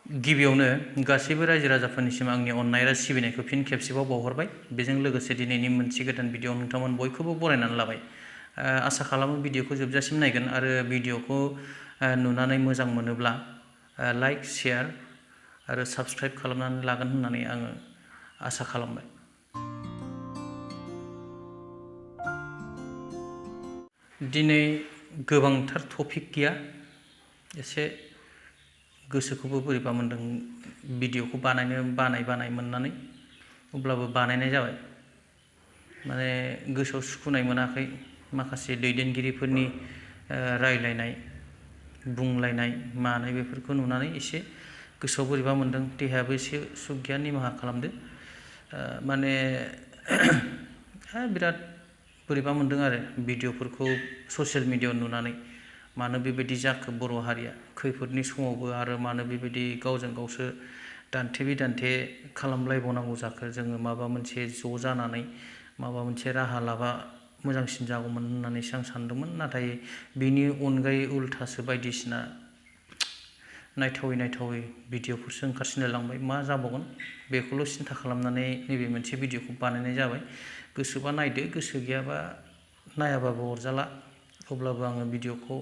गिबियावनो गासैबो रायजो राजाफोरनिसिम आंनि अननाय आरो सिबिनायखौ फिन खेबसेबाव बावहरबाय। बेजों लोगोसे दिनैनि मोनसे गोदान भिडिअ नोंथांमोन बयखौबो बरायनानै लाबाय। आसा खालामो भिडिअखौ जोबजासिम नायगोन आरो भिडिअखौ नुनानै मोजां मोनोब्ला लाइक शेयार आरो साबस्क्राइब खालामनानै लागोन होननानै आङो आसा खालामबाय। दिनै गोबांथार टपिक गैया, एसे गोसोखौबो बोरैबा मोनदों भिडिअखौ बानायनो बानाय मोननानै, अब्लाबो बानायनाय जाबाय। माने गोसोआव सुखुनाय मोनाखै। माखासे दैदेनगिरिफोरनि रायलायनाय बुंलायनाय मानाय बेफोरखौ नुनानै एसे गोसोआव बोरैबा मोनदों। देहायाबो एसे सुख गैया, निमाहा खालामदो। माने बिराद बोरैबा मोनदों आरो भिडिअफोरखौ ससियेल मिडियायाव नुनानै। मानो बेबायदि जाखो बर' हारिया खैफोदनि समावबो, आरो मानो बेबायदि गावजों गावसो दान्थे बिदान्थे खालामलायबावनांगौ जाखो। जोङो माबा मोनसे ज' जानानै माबा मोनसे राहा लाबा मोजांसिन जागौमोन होननानैसो आं सानदोंमोन। नाथाय बेनि अनगायै उल्थासो बायदिसिना नायथावै भिडिअफोरसो ओंखारसिनो लांबाय। मा जाबावगोन बेखौल' सिन्था खालामनानै नैबे मोनसे भिडिअखौ बानायनाय जाबाय। गोसोबा नायदो, गोसो गैयाबा नायाबाबो अरजाला। अब्लाबो आङो भिडिअखौ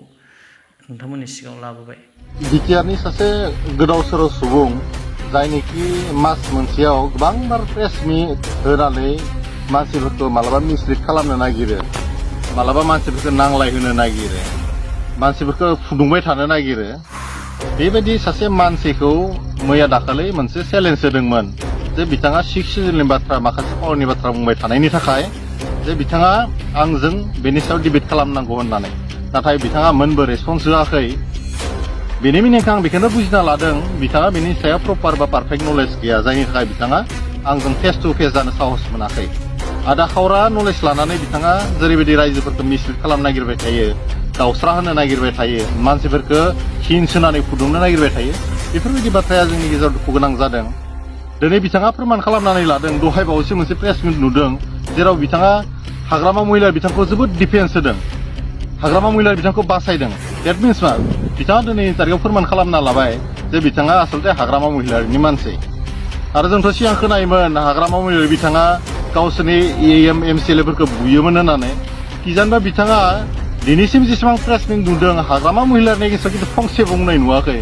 नोंथांमोननि सिगाङाव लाबोबाय। बिटिआरनि सासे गोदाव सोराव सुबुं, जायनिखि मास मोनसेयाव गोबांबार प्रेस मिट होनानै मानसिफोरखौ मालाबा मिसलिड खालामनो नागिरो, मालाबा मानसिफोरखौ नांलायहोनो नागिरो, मानसिफोरखौ फुदुंबाय थानो नागिरो। बेबायदि सासे मानसिखौ मैया दाखालि मोनसे चेलेन्ज होदोंमोन जे बिथाङा 6 सिजननि बाथ्रा, माखासे पावारनि बाथ्रा बुंबाय थानायनि थाखाय जे बिथाङा आंजों बेनि सायाव डिबेट खालामनांगौ होननानै। नाथाय बिथाङा मोनबो रेसपन्स होआखै। बेनि मिनिंखौ आं बेखौनो बुजिना लादों, बिथाङा बेनि सायाव प्रपार बा पारफेक्ट नलेज गैया, जायनि थाखाय बिथाङा आंजों फेस टु फेस जानो साहस मोनाखै। आदा खावरा नलेज लानानै बिथाङा जेरैबायदि रायजोफोरखौ मिसलिड खालामनो नागिरबाय थायो, दावस्रा होनो नागिरबाय थायो, मानसिफोरखौ हिंस होनानै फुदुंनो नागिरबाय थायो, बेफोरबायदि बाथ्राया जोंनि गेजेराव दुखु गोनां जादों। दिनै बिथाङा फोरमान खालामनानै लादों। दहाय बावैसो मोनसे प्रेस मिट नुदों, जेराव बिथाङा हाग्रामा महिला बिथांखौ जोबोद डिफेन्स होदों, हाग्रामा महिला बिथांखौ बासायदों। डेट मिन्स मा? बिथाङा दिनैनि तारिखाव फोरमान खालामना लाबाय जे बिथाङा आसलते हाग्रामा महिलानि मानसि। आरो जोंथ' सिगां खोनायोमोन हाग्रामा महिला बिथाङा गावसोरनि एएम एमसिएलएफोरखौ बुयोमोन होननानै। किजानबा बिथाङा दिनैसिम जेसेबां प्रेस मिट नुदों हाग्रामा महिलानि गेजेराव खिन्थु फंसे बुंनाय नुवाखै।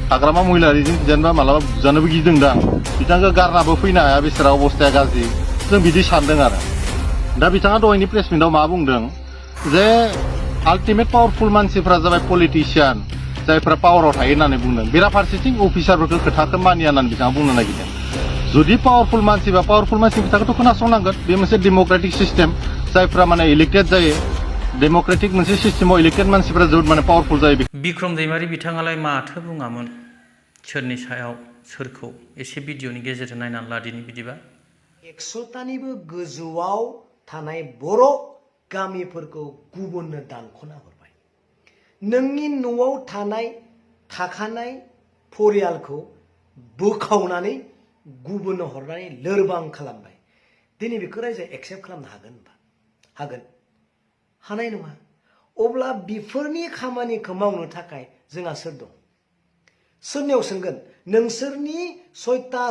हाग्रामा महिलारिजों किजानबा मालाबा बुजानोबो गिदोंदां, बिथांखौ गारनाबो फैनो हाया, बिसोरा अबस्थाया गाज्रि, जों बिदि सानदों आरो। दा बिथाङा दहायनि प्रेस मिटआव मा बुंदों जे आल्टिमेट पावारफुल मानसिफ्रा जाबाय पलिटिशियान, जायफ्रा पावाराव थायो होननानै बुंदों। बेराफारसेथिं अफिसारफोरखौ खोथाखौ मानिया होननानै बिथाङा बुंनो नागिरदों। जुदि पावारफुल मानसि बा पावारफुल मानसिनि खोथाखौथ' खोनासंनांगोन। बे मोनसे डेम'क्रेटिक सिस्टेम, जायफ्रा माने इलेक्टेड जायो। डेम'क्रेटिक मोनसे सिस्टेमाव इलेक्टेड मानसिफ्रा जोबोद माने पावारफुल जायो। बिक्रम दैमारि बिथाङालाय माथो बुङामोन, सोरनि सायाव सोरखौ, एसे भिडिअनि गेजेरजों नायनानै लादिनि बिदिबा। 100तानिबो गोजौआव थानाय बर' गामिफोरखौ गुबुननो दानख'ना हरबाय। नोंनि न'आव थाखानाय परियालखौ बोखावनानै गुबुननो हरनानै लोरबां खालामबाय। दिनै बेखौ रायजोआ एक्सेप्ट खालामनो हागोन होनबा? हागोन? हानाय नङा। अब्ला बेफोरनि खामानिखौ मावनो थाखाय जोंहा सोर दं? सोरनियाव सोंगोन? नोंसोरनि 6टा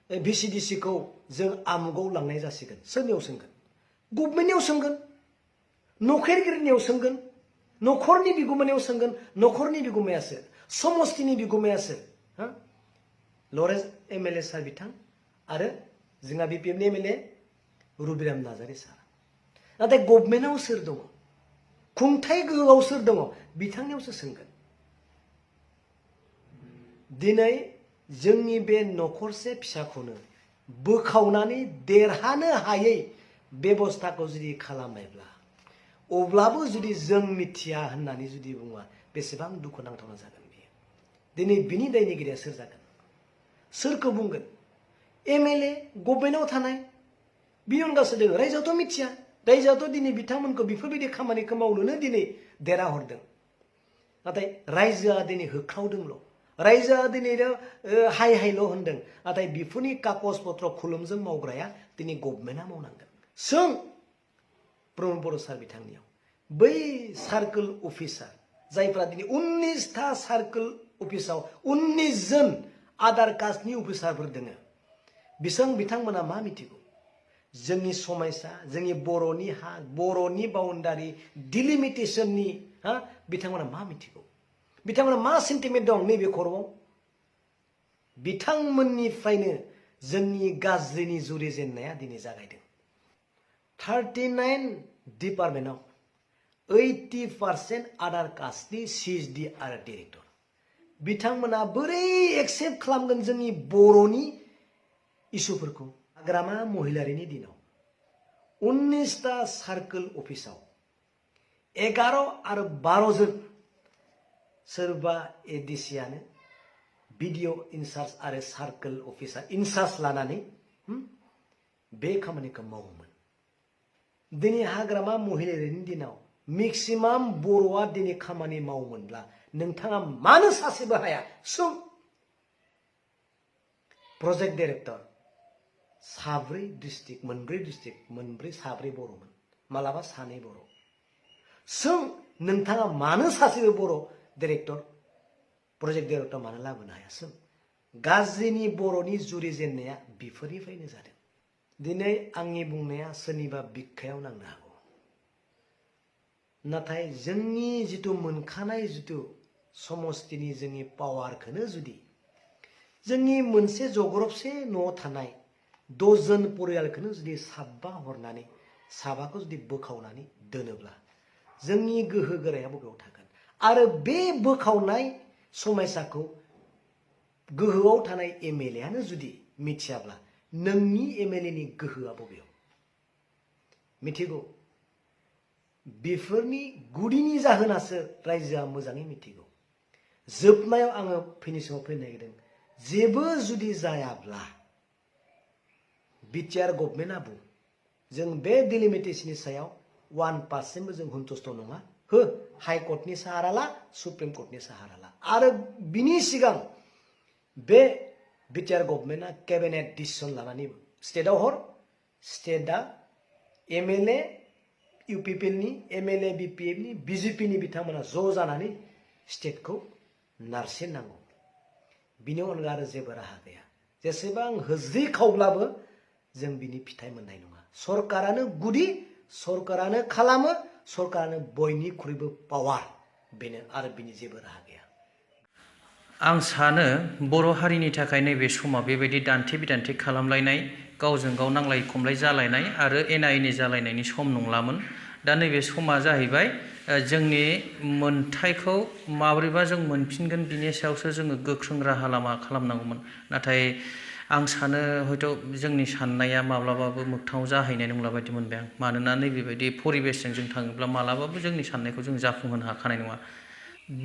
भिसिडिसिखौ जों आमुगाव लांनाय जासिगोन। सोरनियाव सोंगोन? गभर्नमेन्टनियाव सोंगोन, नखरगिरिनियाव सोंगोन, नखरनि बिगुमानियाव सोंगोन। नखरनि बिगुमाया सोर? समस्तिनि बिगुमाया सोर? लरेन्स एमएलए सार बिथां आरो जोंहा बिपिएफनि एमएलए रुबिराम नार्जारि सार। नाथाय गभर्नमेन्टआव सोर दङ? खुंथाय गोहोआव सोर दङ? बिथांनियावसो सोंगोन। दिनै जोंनि बे नखरसे फिसाखौनो बोखावनानै देरहानो हायै बेबस्थाखौ जुदि खालामबायब्ला, अब्लाबो जुदि जों मिथिया होननानै जुदि बुङा, बेसेबां दुखुनांथावना जागोन बेयो। दिनै बिनि दायनिगिरिया सोर जागोन? सोरखौ बुंगोन? एमएलए गभर्नमेन्टआव थानाय, बिनि अनगासो दङ। रायजोआथ' मिथिया। रायजोआथ' दिनै बिथांमोनखौ बेफोरबायदि खामानिखौ मावनोनो दिनै देरहाहरदों। नाथाय रायजोआ दिनै होख्रावदोंल', रायजोआ दिनै हाय हायल' होनदों। नाथाय बेफोरनि कागज पत्र खुलुमजों मावग्राया दिनै गभर्नमेन्टआ मावनांगोन। सों प्रमद बर' सार बिथांनियाव, बै सार्कोल अफिसार जायफ्रा दिनै 19टा सार्कोल अफिसाव 19 जन आदार कास्टनि अफिसारफोर दोङो बिथांमोना मा मिथिगौ जोंनि समायसा जोंनि बर'नि हा बर'नि बाउन्डारि डिलिमिटेशननि बिथांमोना मा मिथिगौ बिथांमोना मा सेन्टिमेन्ट दं नैबे खर'आव बिथांमोननिफ्रायनो जोंनि गाज्रिनि जुरिजेननाया दिनै जागायदों 39 डिपार्टमेन्टआव 80% आदार कास्टनि CSD आरो डिरेक्टर बिथांमोना बोरै एक्सेप्ट खालामगोन जोंनि बर'नि इसुफोरखौ हाग्रामा महिलारिनि दिनाव 19टा सार्कोल अफिसाव 11 आरो 12 जन सोरबा एडिसियानो भिडिअ इनचार्ज आरो सार्कोल अफिसार इनचार्ज लानानै बे खामानिखौ मावोमोन दिनै हाग्रामा महिलारिनि दिनाव मेक्सिमाम बर'आ दिनै खामानि मावोमोनब्ला नोंथाङा मानो सासेबो हाया सों प्रजेक्ट डाइरेक्टर साब्रै डिस्ट्रिक्ट मोनब्रै साब्रै बर'मोन मालाबा सानै बर' सों नोंथाङा मानो सासेबो बर' डाइरेक्टर प्रजेक्ट डाइरेक्टर मानो लाबोनो हाया सों गाज्रिनि बर'नि जुरिजेननाया बेफोरनिफ्रायनो जादों दिनै आंनि बुंनाया सोरनिबा बिखायाव नांनो हागौ नाथाय जोंनि जिथु मोनखानाय जिथु समस्तिनि जोंनि पावारखौनो जुदि जोंनि मोनसे जग्रबसे न'आव थानाय 10 जन परियालखौनो जुदि साबा हरनानै साबाखौ जुदि बोखावनानै दोनोब्ला जोंनि गोहो गोराया बबेयाव थागोन आरो बे बोखावनाय समायसाखौ गोहोआव थानाय MLA आनो जुदि मिथियाब्ला नोंनि MLA नि गोहोआ बबेयाव मिथिगौ बेफोरनि गुदिनि जाहोनासो रायजोआ मोजाङै मिथिगौ जोबनायाव आङो फिनिशिंआव फैनो नागिरदों जेबो जुदि जायाब्ला बिटिआर गभर्नमेन्टआ बुं जों बे डिलिमिटेशननि सायाव 1% जों सन्तुष्ट नङा हो हाइकर्टनि साहारा ला सुप्रिम कर्टनि साहारा ला आरो बिनि सिगां बे बिटिआर गभर्नमेन्टआ केबिनेट डिसिसन लानानै स्टेटआव हर स्टेटआ MLA UPPनि MLA BPFनि BJPनि बिथांमोना ज' जानानै स्टेटखौ नारसिननांगौ बिनि अनगा आरो जेबो राहा गैया जेसेबां होज्रि खावब्लाबो जों बिनि फिथाइ मोननाय नङा सरकारानो गुदि सरकारानो खालामो सरकारानो बयनिख्रुइबो पावार बेनो आरो बिनि जेबो राहा गैया आं सानो बर' हारिनि थाखाय नैबे समा बेबायदि दान्थे बिदान्थे खालामलायनाय गावजों गाव नांलाय खमलाय जालायनाय आरो एना एनि जालायनायनि सम नंलामोन दा नैबे समा जाहैबाय जोंनि मोनथायखौ माबोरैबा जों मोनफिनगोन बिनि सायावसो जोङो गोख्रों राहा लामा खालामनांगौमोन नाथाय आं सानो हयथ' जोंनि साननाया माब्लाबाबो मोगथाङाव जाहैनाय नंला बायदि मोनबाय आं मानोना नैबेबायदि परिबेसजों जों थाङोब्ला मालाबाबो जोंनि साननायखौ जों जाफुंहोनो हाखानाय नङा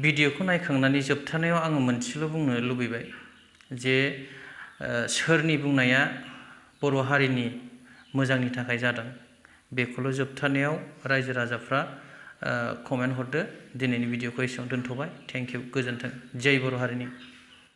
भिडिअखौ नायखांनानै जोबथारनायाव आङो मोनसेल' बुंनो लुबैबाय जे सोरनि बुंनाया बर' हारिनि मोजांनि थाखाय जादों बेखौल' जोबथारनायाव रायजो राजाफ्रा कमेन्ट हरदो दिनैनि भिडिअखौ एसेयावनो दोनथ'बाय थेंक इउ गोजोन्थों जय बर' हारिनि